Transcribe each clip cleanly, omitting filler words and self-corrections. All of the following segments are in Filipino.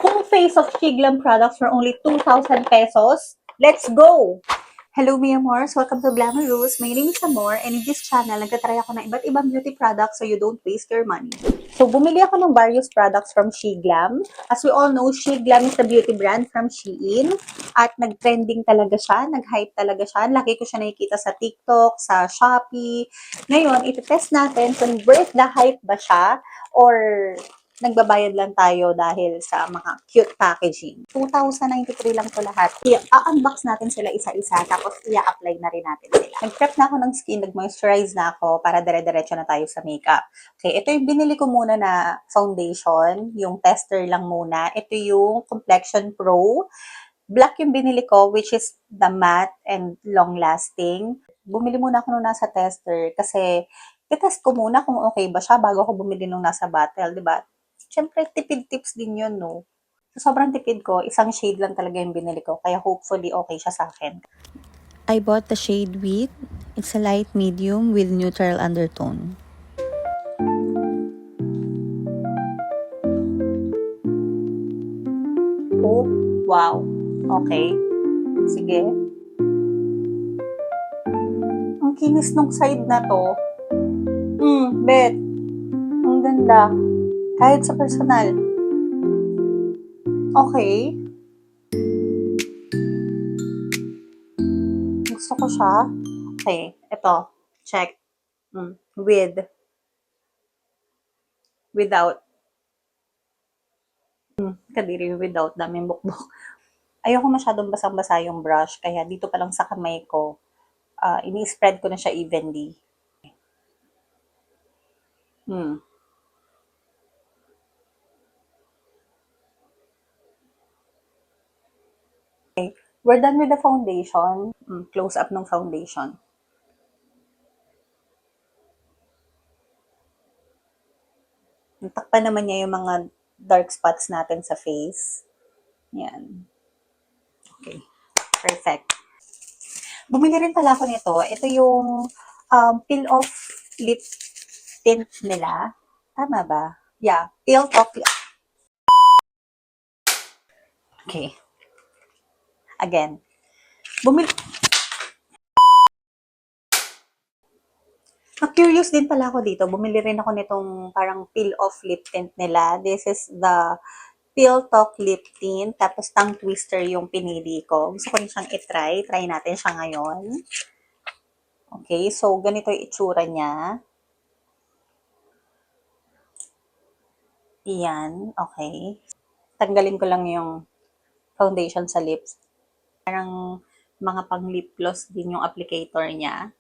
Full face of Shiglam products for only 2,000 pesos. Let's go! Hello, mi amors! Welcome to Glamorous. My name is Amor, and in this channel, nagtatry ako ng iba't ibang beauty products so you don't waste your money. So, bumili ako ng various products from Shiglam. As we all know, Shiglam is the beauty brand from Shein. At nag-trending talaga siya, nag-hype talaga siya. Lagi ko siya nakikita sa TikTok, sa Shopee. Ngayon, iti-test natin kung worth the hype ba siya or nagbabayad lang tayo dahil sa mga cute packaging. 2,093 lang to lahat. I-unbox natin sila isa-isa, tapos i-apply na rin natin sila. Nag-prep na ako ng skin, nag-moisturize na ako para dire-diretso na tayo sa makeup. Okay, ito yung binili ko muna na foundation, yung tester lang muna. Ito yung Complexion Pro. Black yung binili ko, which is the matte and long-lasting. Bumili muna ako nung nasa tester kasi i-test ko muna kung okay ba siya bago ako bumili nung nasa bottle, di ba? Siyempre, tipid tips din yun, no? So, sobrang tipid ko, isang shade lang talaga yung binili ko, kaya hopefully okay siya sa akin. I bought the shade Wheat. It's a light medium with neutral undertone. Oh, wow. Okay. Sige. Ang kinis nung side na to. Bet. Ang ganda. Kahit sa personal. Okay. Gusto ko siya. Okay. Ito. Check. With. Without. Kadiri yung without. Daming bukbok. Ayoko masyadong basang-basa yung brush. Kaya dito pa lang sa kamay ko, ini-spread ko na siya evenly. Okay. We're done with the foundation. Close up ng foundation. Takpan naman niya yung mga dark spots natin sa face. Yan. Okay. Perfect. Bumili rin pala ako nito. Ito yung peel off lip tint nila. Tama ba? Yeah. Peel off. Okay. Again. Bumili. Na-curious din pala ako dito. Bumili rin ako nitong parang peel off lip tint nila. This is the Peel Talk Lip Tint. Tapos tongue twister yung pinili ko. Gusto ko rin siyang itry. Try natin siya ngayon. Okay, so ganito yung itsura niya. Iyan, okay. Tanggalin ko lang yung foundation sa lips. Parang mga pang lip gloss din yung applicator niya.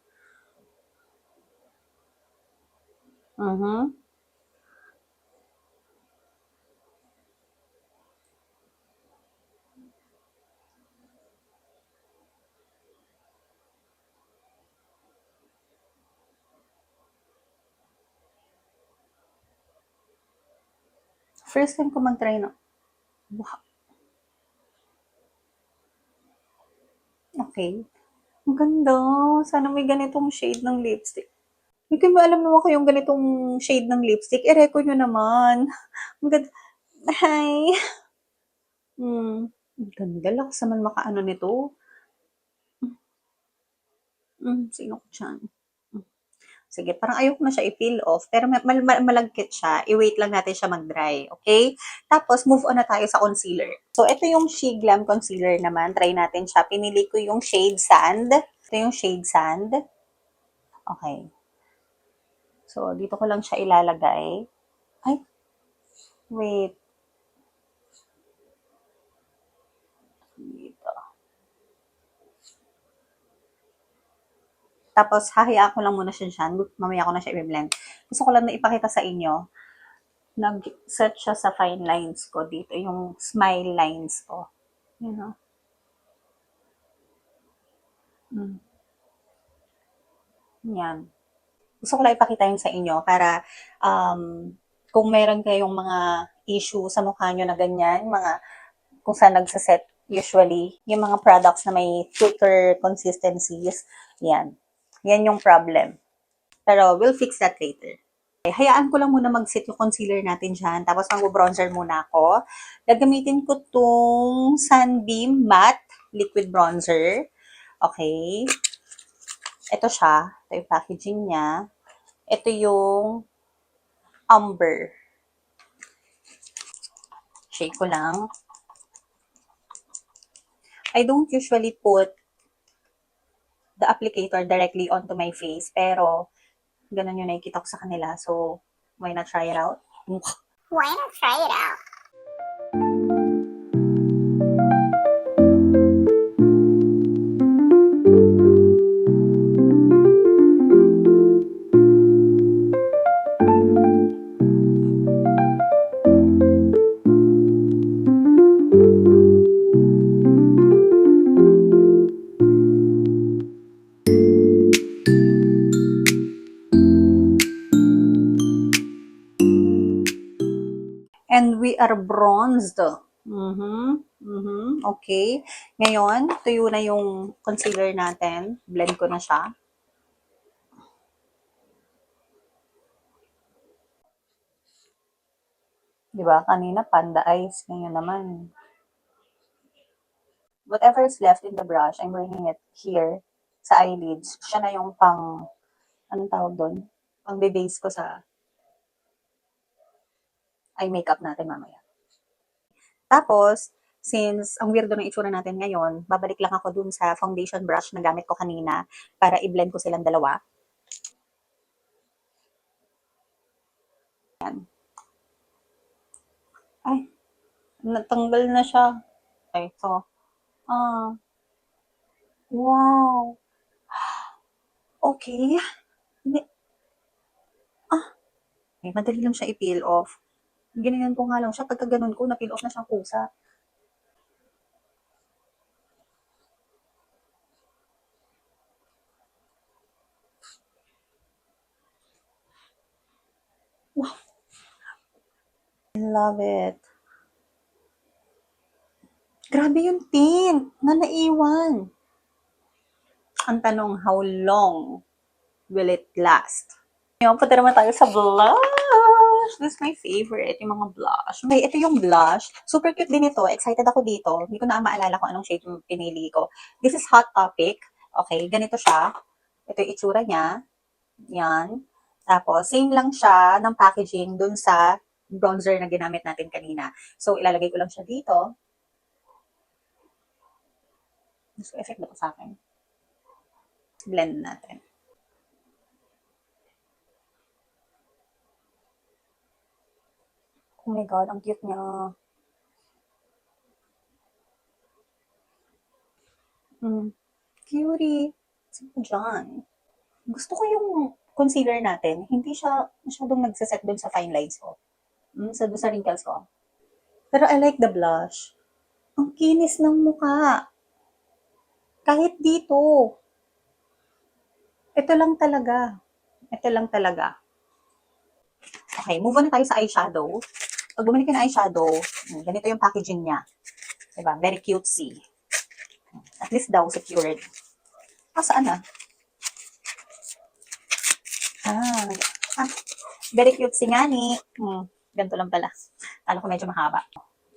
First time ko mag-try na. Wow. Okay. Ang ganda. Sana may ganitong shade ng lipstick. Hindi ko alam naman ko yung ganitong shade ng lipstick. I-reco nyo naman. Ang ganda. Hi. Ang ganda. Lakas naman makaano nito. Sino ko dyan? Sige, parang ayoko na siya i-peel off, pero malagkit siya. I-wait lang natin siya mag-dry, okay? Tapos, move on na tayo sa concealer. So, ito yung Shiglam concealer naman. Try natin siya. Pinili ko yung shade Sand. Ito yung shade Sand. Okay. So, dito ko lang siya ilalagay. Ay, wait. Dito. Tapos, hahayaan ko lang muna siya dyan. Mamaya ko na siya i-blend. Gusto ko lang na ipakita sa inyo. Nag-set siya sa fine lines ko dito. Yung smile lines ko. You know? Yan. Gusto ko lang ipakita yun sa inyo para kung meron kayong mga issue sa mukha nyo na ganyan, mga kung saan nagsaset usually, yung mga products na may thicker consistencies, yan. Yan yung problem. Pero we'll fix that later. Hayaan ko lang muna mag-set yung concealer natin dyan. Tapos mag-bronzer muna ako. Gagamitin ko tong Sunbeam Matte Liquid Bronzer. Okay. Ito siya. Ito yung packaging niya. Ito yung Umber. Shake ko lang. I don't usually put the applicator directly onto my face. Pero, ganun yung nakikita ko sa kanila. So, why not try it out? Why not try it out? And we are bronzed. Okay. Ngayon, tuyo na yung concealer natin. Blend ko na siya. Diba? Kanina, panda eyes. Ngayon naman. Whatever is left in the brush, I'm bringing it here sa eyelids. Siya na yung anong tawag doon? Pang base ko sa eye makeup natin mamaya. Tapos, since ang weirdo ng itsura natin ngayon, babalik lang ako dun sa foundation brush na gamit ko kanina para i-blend ko silang dalawa. Yan. Ay, natanggal na siya. Okay, so, wow. Okay. Okay, madali lang siya i-peel off. Ginanyan ko nga lang siya. Pagka ganun ko, na-peel off na siyang kusa. Wow. I love it. Grabe yung tint na naiwan. Ang tanong, how long will it last? Ngayon, punta naman tayo sa blush. This is my favorite, yung mga blush. Okay, ito yung blush. Super cute din ito. Excited ako dito. Hindi ko na maalala kung anong shade yung pinili ko. This is Hot Topic. Okay, ganito siya. Ito yung itsura niya. Yan. Tapos, same lang siya ng packaging dun sa bronzer na ginamit natin kanina. So, ilalagay ko lang siya dito. Gusto effect na to sa akin. Blend natin. Oh my God, ang cute niya. Cutie. Sino dyan? Gusto ko yung concealer natin. Hindi siya masyadong nagsaset dun sa fine lines ko. Sa wrinkles ko. Pero I like the blush. Ang kinis ng mukha. Kahit dito. Ito lang talaga. Ito lang talaga. Okay, move on na tayo sa eyeshadow. Pag bumili ka ng eyeshadow, ganito yung packaging niya. Diba? Very cutesy. At least daw, secured. Saan na? Ah, very cutesy nga ni. Ganito lang pala. Alam ko medyo mahaba.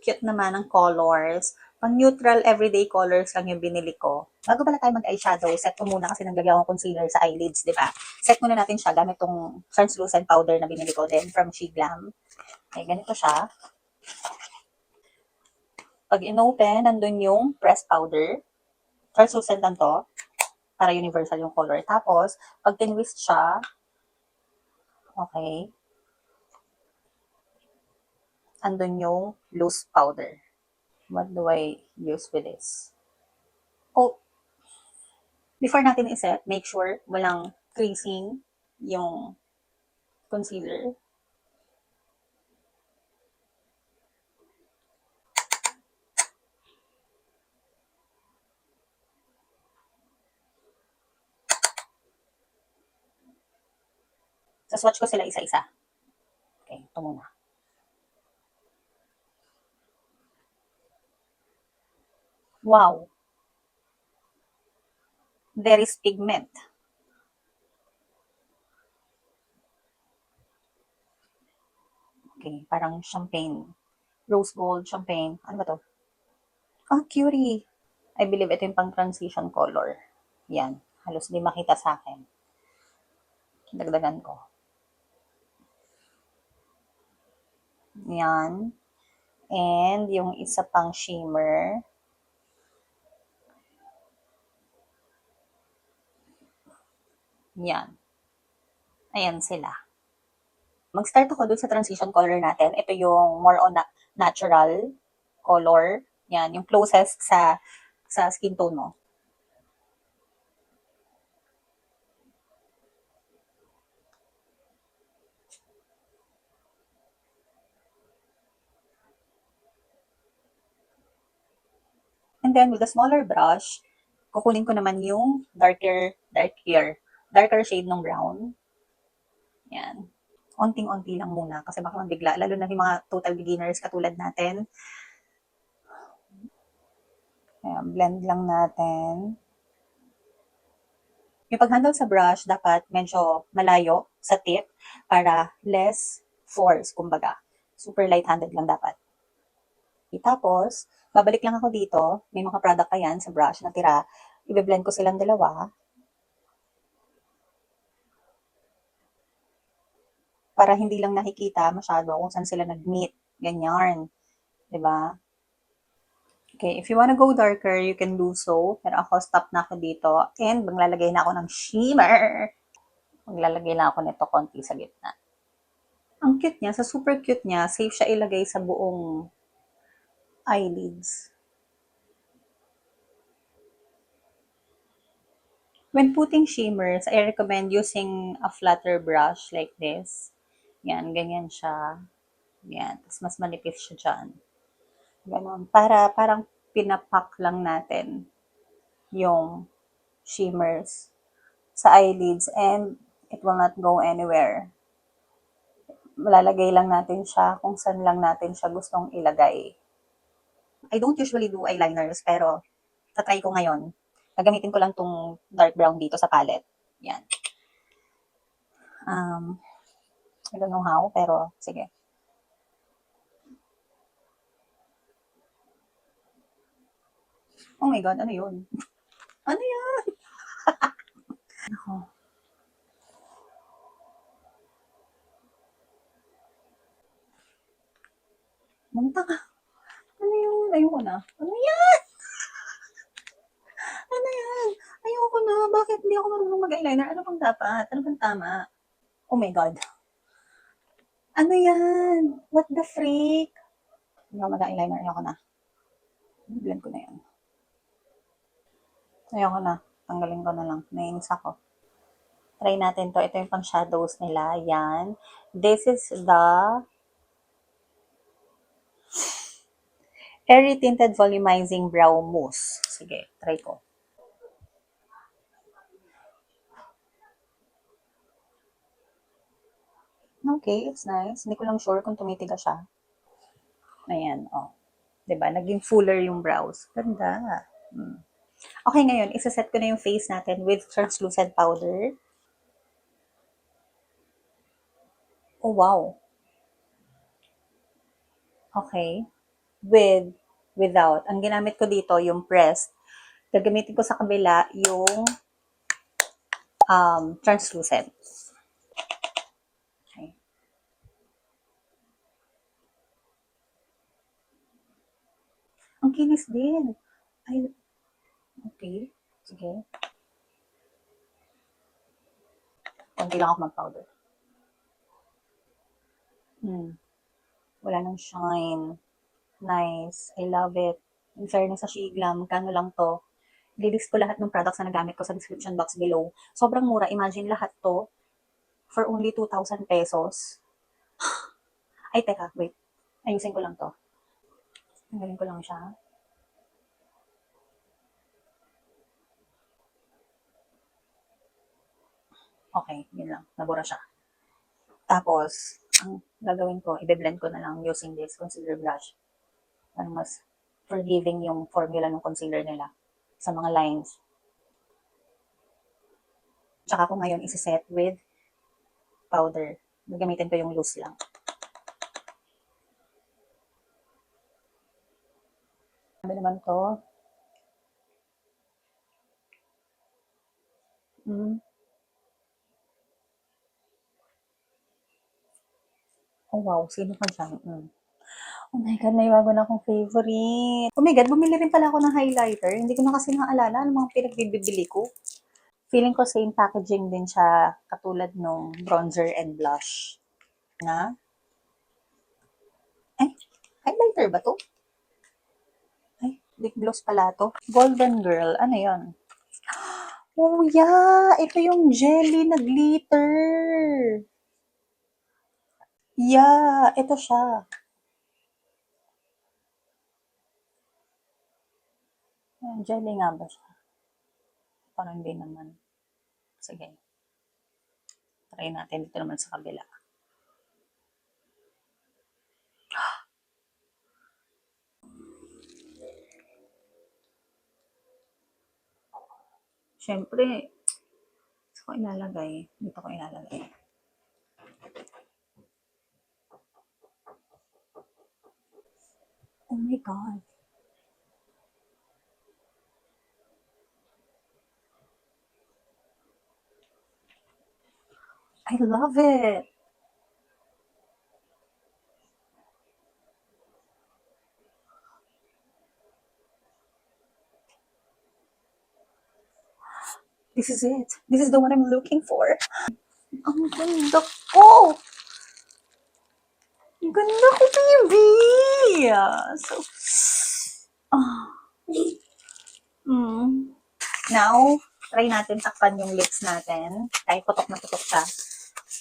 Cute naman ang colors. Pang neutral, everyday colors lang yung binili ko. Bago pala tayo mag-eyeshadow, set ko muna kasi naglagay akong concealer sa eyelids, di ba? Set muna natin siya gamit tong translucent powder na binili ko din from She Glam. Okay, ganito siya. Pag in-open, nandun yung pressed powder. Translucent lang to. Para universal yung color. Tapos, pag tinwist siya, okay, andun yung loose powder. What do I use with this? Oh, before natin iset, make sure walang creasing yung concealer. Sa swatch ko sila isa-isa. Okay, ito muna. Wow. There is pigment. Okay, parang champagne. Rose gold, champagne. Ano ba to? Ah, Curie. I believe ito yung pang transition color. Yan. Halos di makita sa akin. Dagdagan ko. Yan. And yung isa pang shimmer. Yan. Ayan sila. Mag-start ako dun sa transition color natin. Ito yung more on natural color. Yan, yung closest sa skin tone mo. And then with a smaller brush, kukunin ko naman yung darker shade ng brown. Yan. Onting-onti lang muna kasi baka mabigla, lalo na yung mga total beginners katulad natin. Ayan, blend lang natin. Yung pag-handle sa brush, dapat medyo malayo sa tip para less force, kumbaga. Super light-handed lang dapat. Tapos, babalik lang ako dito. May mga product pa yan sa brush na tira. I-blend ko silang dalawa para hindi lang nakikita masyado kung saan sila nag-meet. Ganyan. 'Di ba? Okay, if you wanna go darker, you can do so. Pero ako, stop na ako dito. And maglalagay na ako ng shimmer. Maglalagay lang ako nito konti sa gitna. Ang cute niya, sa super cute niya, safe siya ilagay sa buong eyelids. When putting shimmers, I recommend using a flatter brush like this. Yan, ganyan siya. Yan, tapos mas manipis siya dyan. Ganon. Para parang pinapak lang natin yung shimmers sa eyelids and it will not go anywhere. Malalagay lang natin siya kung saan lang natin siya gustong ilagay. I don't usually do eyeliners pero tatry ko ngayon. Gagamitin ko lang tong dark brown dito sa palette. Yan. I don't know how, pero sige. Oh my God, ano yun? Ano yan? Ako. Munta ka. Ano yun? Ayoko na. Ano yan? Ano yan? Ayoko na. Bakit hindi ako marunong mag-eyeliner? Ano bang dapat? Ano bang tama? Oh my God. Ano yan? What the freak? Hindi ako mag-eyeliner. Ayoko na. Blend ko na yan. Ayoko na. Tanggalin ko na lang. Nainis ako. Try natin to. Ito yung pang shadows nila. Yan. This is the Airy Tinted Volumizing Brow Mousse. Sige, try ko. Okay, it's nice. Hindi ko lang sure kung tumitigas siya. Ayan, oh. 'Di ba? Naging fuller yung brows. Ganda. Okay, ngayon, isa-set ko na yung face natin with translucent powder. Oh, wow. Okay. Without. Ang ginamit ko dito, yung pressed. Gagamitin ko sa kabila yung translucent. Okay. Ang kinis din. Ay, okay. Sige. Kunti lang ako mag-powder. Wala nang shine. Nice. I love it. In fairness sa Shigla, magkano lang to? Lilist ko lahat ng products na nagamit ko sa description box below. Sobrang mura. Imagine lahat to for only 2,000 pesos. Ay, teka, wait. Ayusin ko lang to. Tanggalin ko lang siya. Okay, yun lang. Nabura siya. Tapos, ang gagawin ko, i-blend ko na lang using this concealer brush. Para mas forgiving yung formula ng concealer nila sa mga lines. Tsaka ko ngayon isi-set with powder. Gagamitin ko yung loose lang. Sabi naman to. Mm. Oh, wow. Sino ka dyan? Mm. Oh my God, may bago na akong favorite. Oh my God, bumili rin pala ako ng highlighter. Hindi ko na kasi naalala ano mga pinagbibili ko. Feeling ko same packaging din siya katulad nung bronzer and blush. Na? Ay, highlighter ba to? Ay, lip gloss pala to. Golden Girl. Ano yon? Oh yeah! Ito yung jelly na glitter. Yeah, ito siya. Jelly nga ba siya? Parang hindi naman. Sige, try natin dito naman sa kabila. Siyempre, dito ko ilalagay. Dito ko ilalagay. Oh my God. I love it. This is it. This is the one I'm looking for. Ang ganda ko! Ang ganda ko, baby! So, ah. Now, try natin takpan yung lips natin. Kahit putok na putok siya.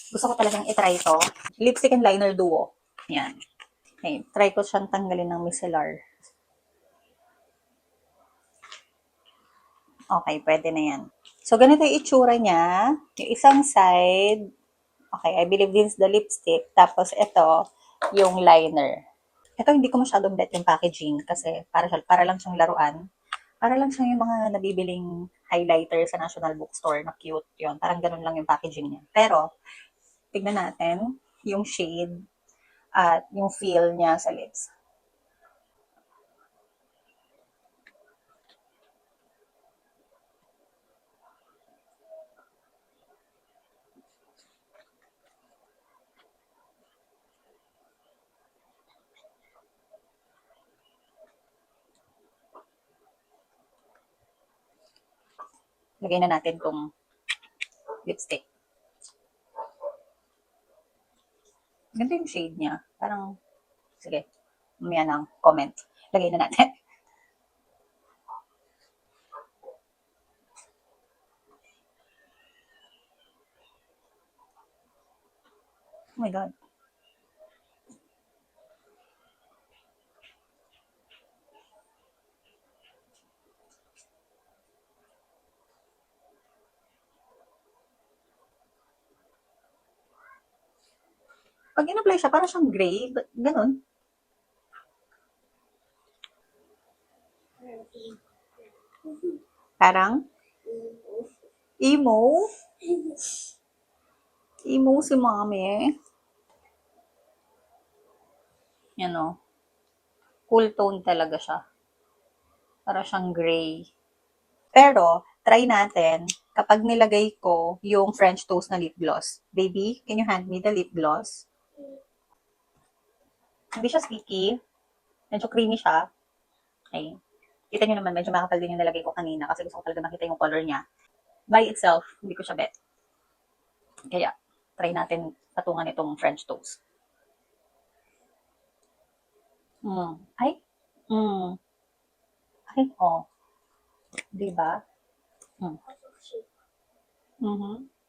Gusto ko talagang itry ito. Lipstick and liner duo. Yan. Okay, try ko siyang tanggalin ng micellar. Okay, pwede na yan. So, ganito yung itsura niya. Yung isang side, okay, I believe this is the lipstick. Tapos, ito, yung liner. Ito, hindi ko masyadong bet yung packaging kasi para lang siyang laruan. Para lang siyang yung mga nabibiling highlighter sa National Bookstore na cute yon. Parang ganun lang yung packaging niya. Pero, tignan natin yung shade at yung feel niya sa lips. Lagay na natin tong lipstick. Ganda yung shade niya. Parang, sige, mamaya ng comment. Lagay na natin. Oh my God. Pag in-apply siya, parang siyang gray. Ganun. Parang, emo. Emo si mami. Yan o. Cool tone talaga siya. Para siyang gray. Pero, try natin kapag nilagay ko yung French toast na lip gloss. Baby, can you hand me the lip gloss? Hindi siya sticky. Medyo creamy siya. Okay. Kita nyo naman, medyo makapal din yung nalagay ko kanina kasi gusto ko talaga makita yung color niya. By itself, hindi ko siya bet. Kaya, try natin patungan itong French toast. Ay? Ay, oh. Diba? Mm-hmm.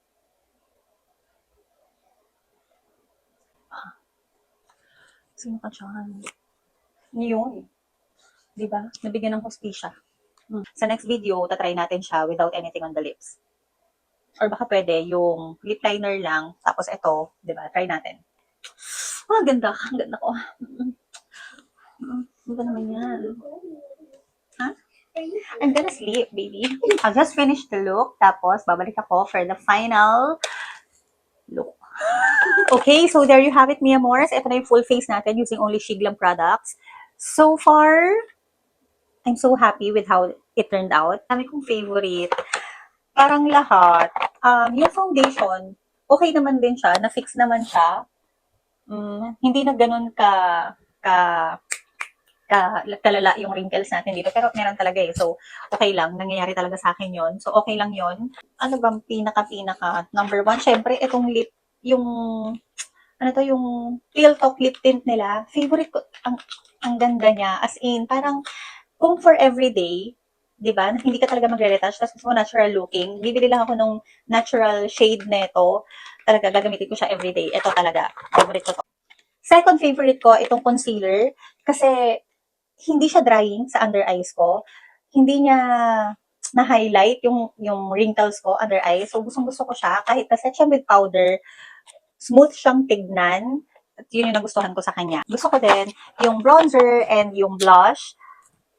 Sino ka dyan? Yun. Diba? Nabigyan ng hustisya. Sa next video, tatry natin siya without anything on the lips. Or baka pwede yung lip liner lang, tapos ito, diba? Try natin. Ah, ganda. Ang ganda ko. Ang ganda naman yan. Ha? I'm gonna sleep, baby. I'll just finish the look, tapos babalik ako for the final look. Okay, so there you have it, Mia Morris. Ito na yung full face natin using only Shiglam products. So far, I'm so happy with how it turned out. Dami kong favorite. Parang lahat. Yung foundation, okay naman din siya. Na-fix naman siya. Hindi na ganun ka, kalala yung wrinkles natin dito. Pero meron talaga eh. So, okay lang. Nangyayari talaga sa akin yon. So, okay lang yon. Ano bang pinaka, number one? Syempre, itong lip, yung, yung Real Talk lip tint nila. Favorite ko. Ang ganda niya. As in, parang, kung for everyday, di ba, hindi ka talaga magre-retouch, tapos gusto mo natural looking, bibili lang ako nung natural shade nito. Talaga, gagamitin ko siya everyday. Ito talaga. Favorite ko to. Second favorite ko, itong concealer. Kasi, hindi siya drying sa under eyes ko. Hindi niya na-highlight yung wrinkles ko under eyes. So, gustong-gusto ko siya. Kahit naset siya with powder, smooth siyang tignan. At yun yung nagustuhan ko sa kanya. Gusto ko din yung bronzer and yung blush.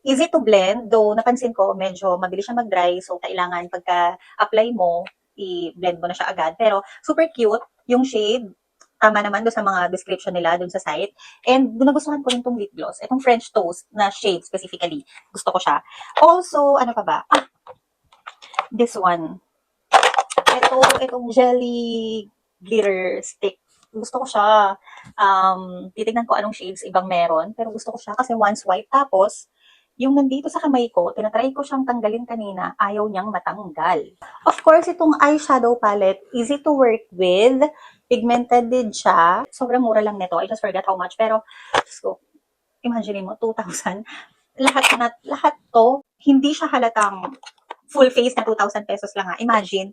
Easy to blend, though napansin ko medyo mabilis siya mag-dry. So, kailangan pagka-apply mo, i-blend mo na siya agad. Pero, super cute yung shade. Tama naman doon sa mga description nila doon sa site. And nagustuhan ko rin itong lip gloss. Itong French Toast na shade specifically. Gusto ko siya. Also, ano pa ba? This one. Itong jelly glitter stick. Gusto ko siya. Titignan ko anong shades ibang meron. Pero gusto ko siya kasi one swipe. Tapos, yung nandito sa kamay ko, tinatry ko siyang tanggalin kanina, ayaw niyang matanggal. Of course, itong eyeshadow palette, easy to work with. Pigmented din siya. Sobrang mura lang nito. I just forgot how much. Pero, so, imagine mo, 2,000. Lahat to, hindi siya halatang full face na 2,000 pesos lang ha. Imagine,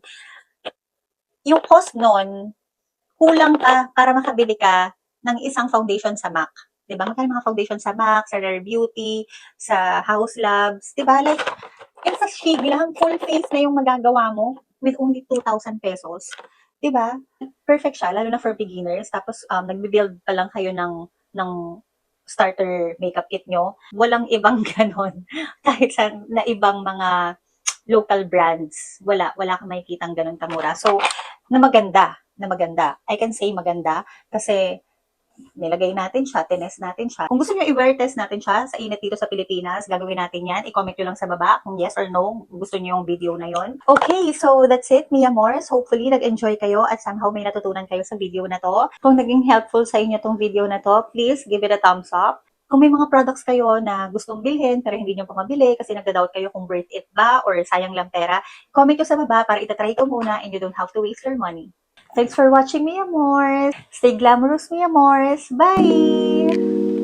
yung cost nun, kulang ka para makabili ka ng isang foundation sa MAC. Diba? Magkano mga foundation sa MAC, sa Rare Beauty, sa House Labs. Diba? Like, yung sa Shig lang, full face na yung magagawa mo with only 2,000 pesos. Diba? Perfect siya, lalo na for beginners. Tapos, nagbe-build pa lang kayo ng starter makeup kit nyo. Walang ibang ganon. Kahit sa na ibang mga local brands, wala kang makikitang ganon kamura. So, na maganda. I can say maganda kasi nilagay natin siya, tinest natin siya. Kung gusto nyo i-wear test natin siya sa init dito sa Pilipinas, gagawin natin yan. I-comment nyo lang sa baba kung yes or no, gusto nyo yung video na yon. Okay, so that's it, Mia Mors. Hopefully, nag-enjoy kayo at somehow may natutunan kayo sa video na to. Kung naging helpful sa inyo tong video na to, please give it a thumbs up. Kung may mga products kayo na gustong bilhin pero hindi nyo pa mabili kasi nagda-doubt kayo kung worth it ba or sayang lang pera, comment nyo sa baba para itatry ko muna and you don't have to waste your money. Thanks for watching, Mia Mors. Stay glamorous, Mia Mors. Bye!